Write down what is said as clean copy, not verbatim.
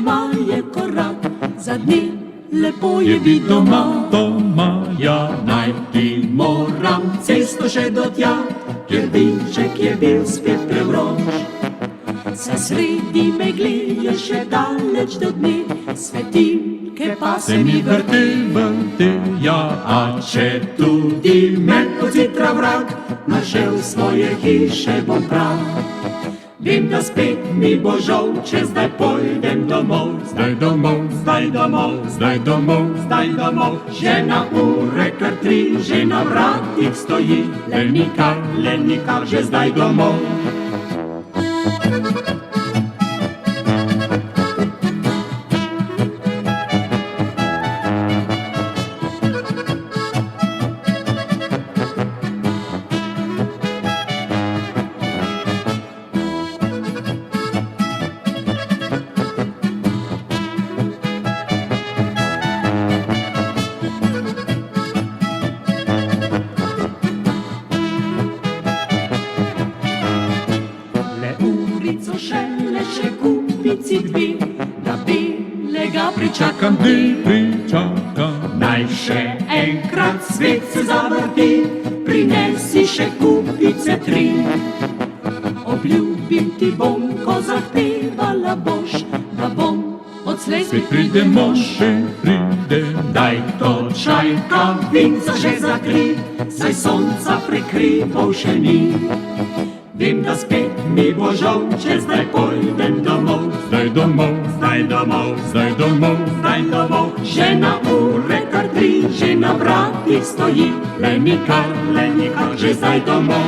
тримає кораб, за дни лепої від дома. Дома я Найти морам цисто ще до тя, Кирвичек je bil spet prevroč. Saj sredi megli je še daleč do dne, svetilke pa se mi vrtijo, a če tudi me podzitra vrag, našel svoje hiše bom prav. Vem, da spet mi bo žal, če zdaj pojdem domov. Zdaj domov, Zdaj domov, zdaj domov, zdaj domov. Že na ure kar 3, že na vratih stoji, le nikar, že zdaj domov. Še kupici dve, da belega pričakam pričakam. Naj še enkrat svet se zavrti, prinesi še kupice 3. Obljubim ti bom, ko zahtevala boš, da bom odslej spet Pridemo, Daj to čajka, vinca že zakri, saj sonca prekrival še ni. Vem, da spet mi bo žal, če zdaj pojdem domov. Zdaj domov, Zdaj domov, zdaj domov, zdaj domov. Že na ure kar 3, že na vratih stoji, le nikar, že zdaj domov.